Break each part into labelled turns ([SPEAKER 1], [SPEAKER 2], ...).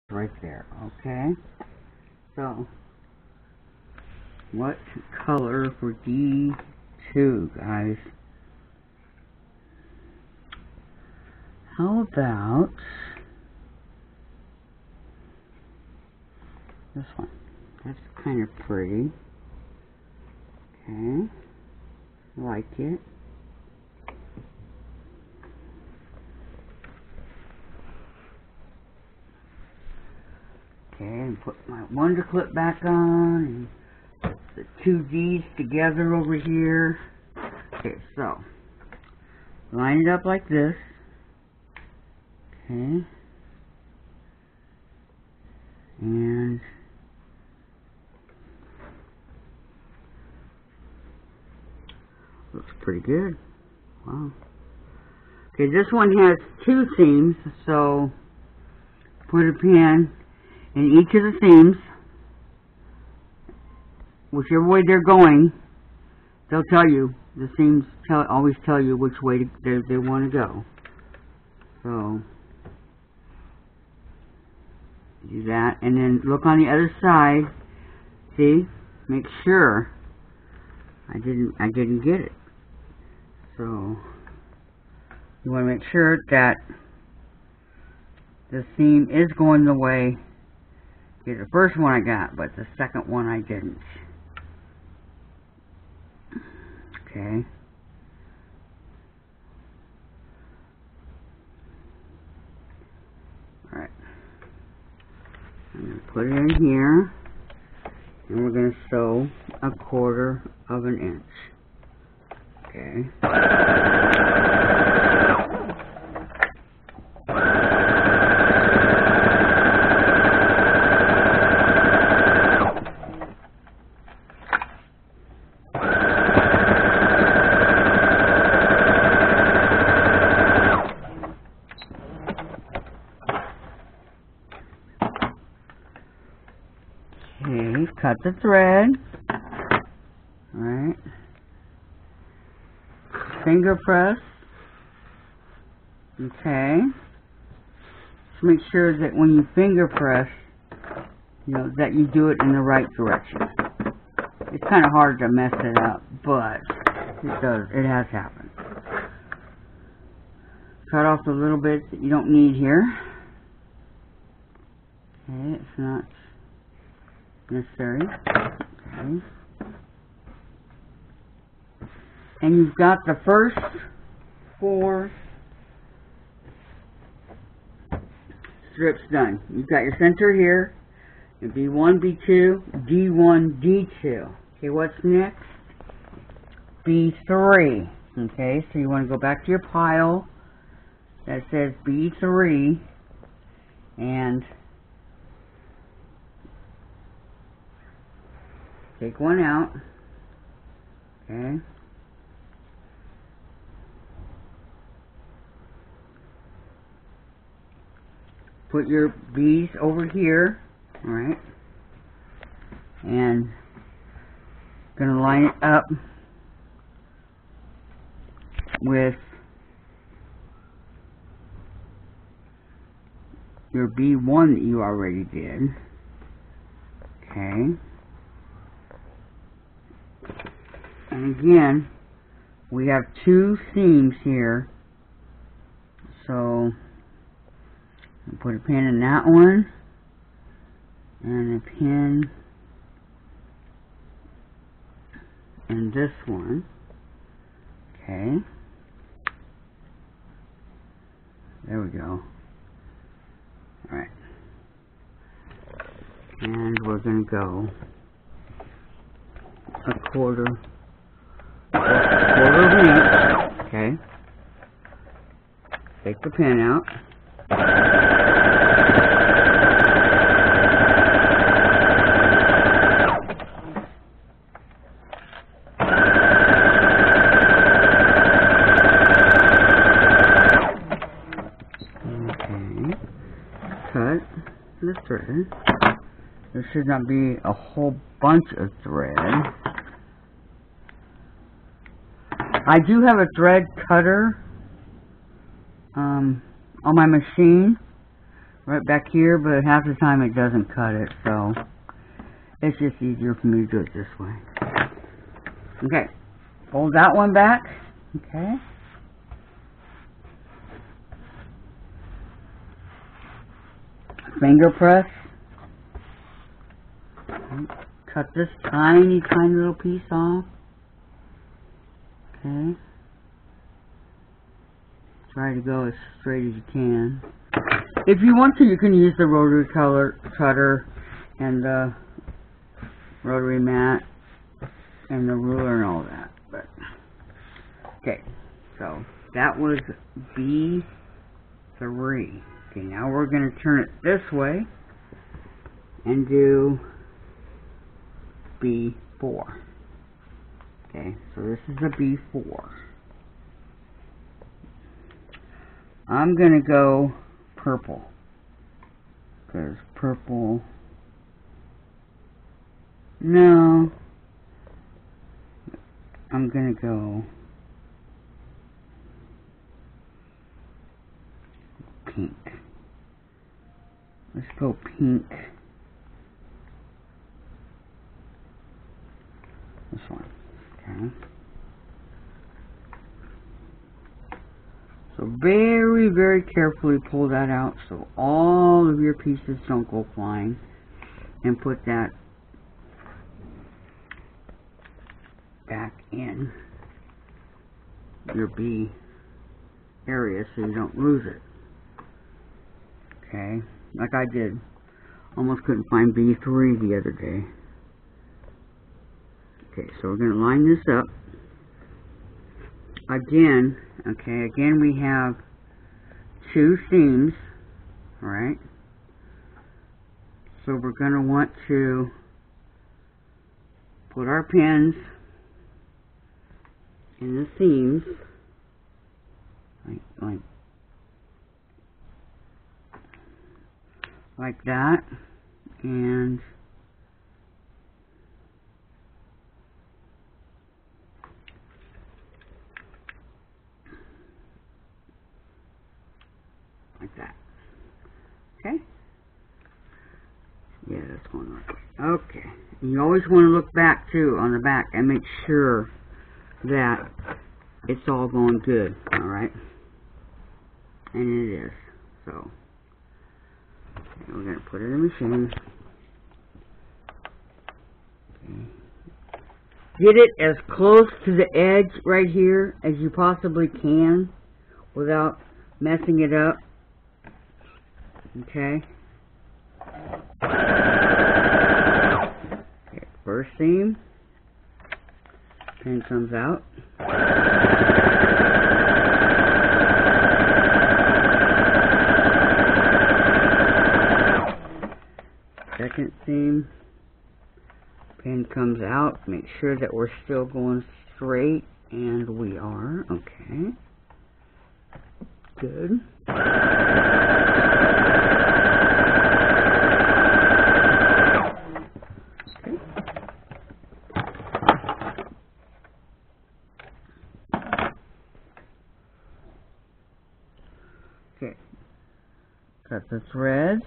[SPEAKER 1] right there. Okay, so what color for D2, guys? How about this one? That's kind of pretty. Okay, like it. Okay, and put my wonder clip back on, and the two D's together over here. Okay, so line it up like this. Okay, and looks pretty good. Wow. Okay, this one has two seams, so put a pin in each of the seams. Whichever way they're going, they'll tell you. The seams always tell you which way they want to go. So do that, and then look on the other side. See, make sure I didn't get it. So you want to make sure that the seam is going the way. Okay, the first one I got, but the second one I didn't. Okay. Alright. I'm going to put it in here, and we're going to sew 1/4 of an inch. Okay. Okay, cut the thread. Alright. Finger press. Okay. Just make sure that when you finger press, you know, that you do it in the right direction. It's kind of hard to mess it up, but it has happened. Cut off the little bits that you don't need here. Okay, it's not necessary. Okay. And you've got the first 4 strips done. You've got your center here, your B1, B2, D1, D2. Okay, what's next? B3. Okay, so you want to go back to your pile that says B3 and take one out. Okay. Put your B's over here. Alright. And gonna line it up with your B1 that you already did. Okay. And again, we have 2 seams here, so I'll put a pin in that one and a pin in this one. Okay, there we go. Alright, and we're going to go 1/4 of an inch. Okay, take the pin out. Okay, cut the thread. There should not be a whole bunch of thread. I do have a thread cutter on my machine, right back here, but half the time it doesn't cut it, so it's just easier for me to do it this way. Okay, fold that one back. Okay. Finger press. Cut this tiny little piece off. Okay. Try to go as straight as you can. If you want to, you can use the rotary cutter and the rotary mat and the ruler and all that. But okay, so that was B3. Okay, now we're going to turn it this way and do B4. Okay, so this is a B4. I'm going to go purple, because purple, no, I'm going to go pink. Let's go pink. This one. Okay. So very, very carefully pull that out so all of your pieces don't go flying, and put that back in your B area so you don't lose it. Okay, like I did. Almost couldn't find B3 the other day. Okay, so we're going to line this up. Again, okay, again we have 2 seams, alright? So we're going to want to put our pins in the seams, like that, and like that. Okay? Yeah, that's going to work. Okay. And you always want to look back too on the back and make sure that it's all going good. Alright? And it is. So we're going to put it in the machine. Okay. Get it as close to the edge right here as you possibly can without messing it up. Okay. Okay, first seam. Pin comes out. Second seam. Pin comes out. Make sure that we're still going straight, and we are. Okay. Good. Okay. Cut the threads.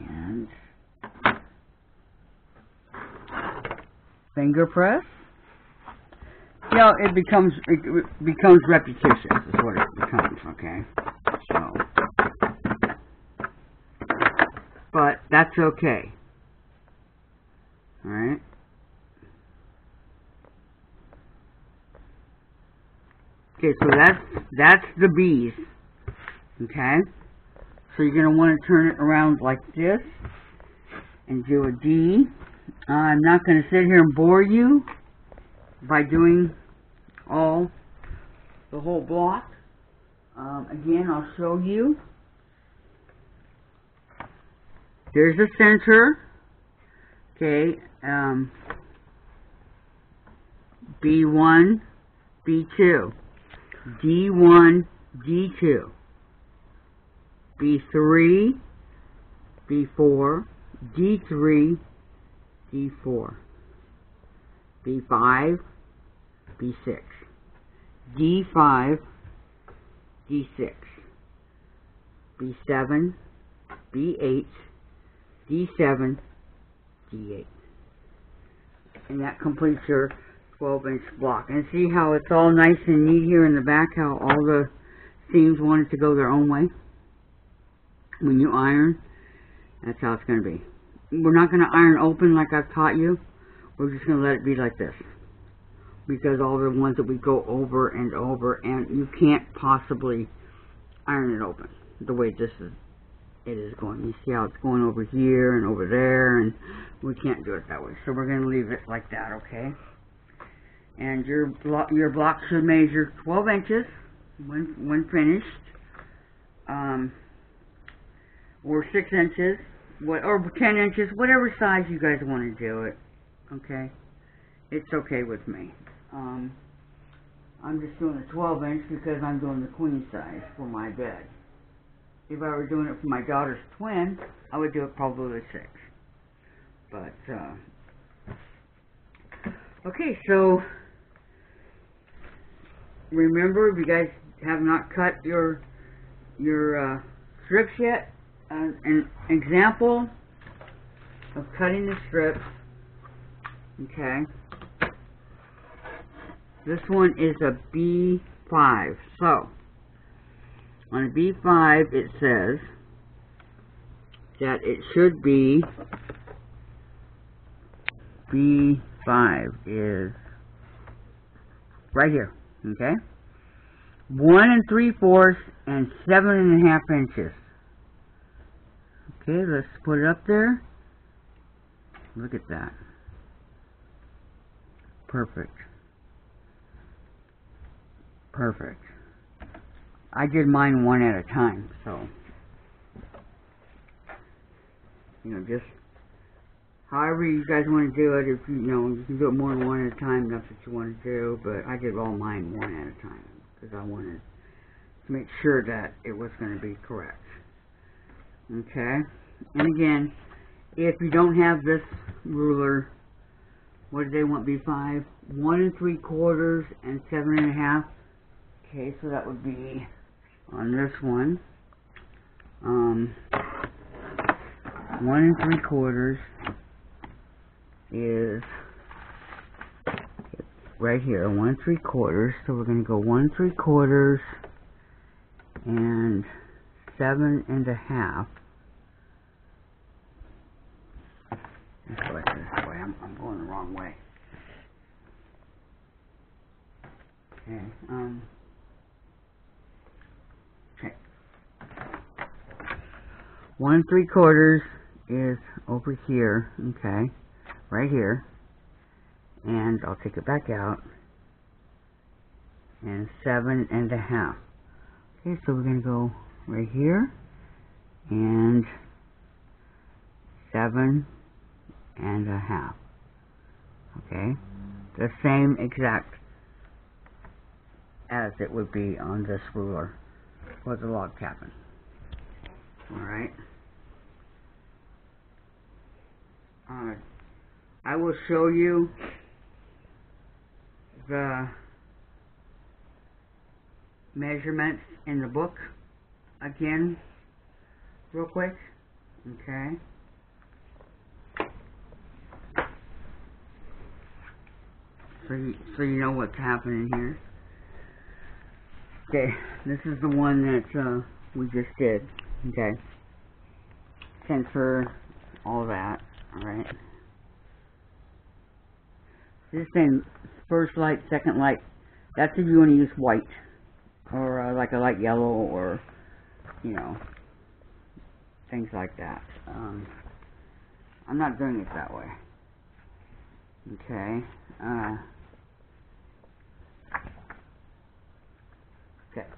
[SPEAKER 1] And finger press. You know, it becomes repetitious is what it becomes, okay? So, but that's okay. Alright? Okay, so that's the B's. Okay? So you're going to want to turn it around like this and do a D. I'm not going to sit here and bore you by doing the whole block. Again, I'll show you. There's the center. Okay, B1, B2, D1, D2, B3, B4, D3, D4, B5, B6, D5, D6, B7, B8, D7, D8. And that completes your 12-inch block. And see how it's all nice and neat here in the back, how all the seams wanted to go their own way? When you iron, that's how it's going to be. We're not going to iron open like I've taught you. We're just going to let it be like this. Because all the ones that we go over and over, and you can't possibly iron it open the way it is going. You see how it's going over here and over there, and we can't do it that way. So we're going to leave it like that, okay? And your block should measure 12 inches when finished, or 6 inches, or 10 inches, whatever size you guys want to do it, okay? It's okay with me. I'm just doing a 12 inch because I'm doing the queen size for my bed. If I were doing it for my daughter's twin, I would do it probably 6. But, okay, so remember, if you guys have not cut your strips yet, an example of cutting the strips, okay, this one is a B5. So, on a B5, it says that it should be, B5 is right here, okay? 1 3/4 and 7.5 inches. Okay, let's put it up there. Look at that. Perfect. Perfect. I did mine one at a time, so, you know, just however you guys want to do it. If you can do it more than one at a time, that's what you want to do, but I did all mine one at a time because I wanted to make sure that it was going to be correct. Okay, and again, if you don't have this ruler, what do they want B5? 1 3/4 and 7.5. Okay, so that would be on this one, 1 3/4 is right here, 1 3/4. So we're going to go 1 3/4 and 7.5. Let's go this way. I'm going the wrong way. Okay. Okay. 1 3/4 is over here. Okay, right here. And I'll take it back out. And 7.5. Okay, so we're going to go right here and 7.5. Okay, the same exact as it would be on this ruler for the log cabin. Alright. I will show you the measurements in the book again real quick. Okay. So you know what's happening here. Okay, this is the one that we just did. Okay. Sensor, all that. Alright. This thing, first light, second light, that's if you want to use white. Or like a light yellow, or, you know, things like that. I'm not doing it that way. Okay. Okay.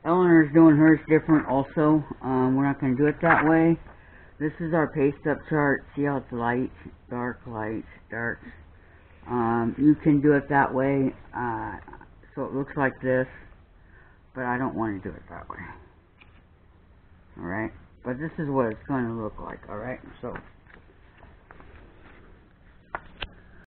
[SPEAKER 1] Eleanor's doing hers different also. We're not going to do it that way. This is our paste up chart. See how it's light, dark, dark. You can do it that way, so it looks like this, but I don't want to do it that way. Alright, but this is what it's going to look like, alright? So